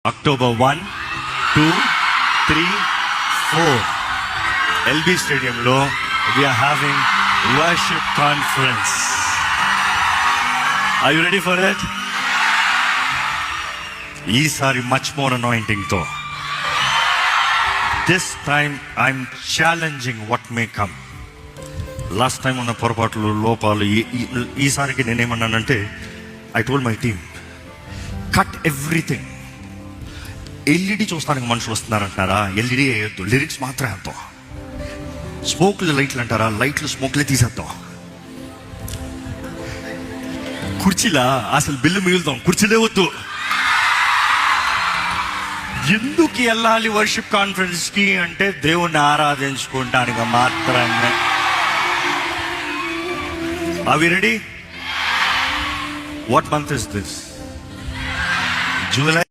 October 1, 2, 3, 4. LB Stadium lo we are having worship conference. Are you ready for it? ఈసారి much more anointing తో. This time I'm challenging what may come. Last time ఉన్న పొరపాట్లు లోపాలు ఈసారికి నేనేమన్నానంటే I told my team cut everything. LED చూస్తానికి మనుషులు వస్తున్నారంటున్నారా? LED వేయొద్దు, లిరిక్స్ మాత్రమే వేద్దాం. స్మోక్లు లైట్లు అంటారా? లైట్లు స్మోక్లే తీసేద్దాం. కుర్చీలా అసలు బిల్లు మిగులుతాం, కుర్చీలే వద్దు. ఎందుకు వెళ్ళాలి వర్షిప్ కాన్ఫరెన్స్ కి అంటే దేవుణ్ణి ఆరాధించుకోవడానికి మాత్రమే. Are we ready? What month is this? July.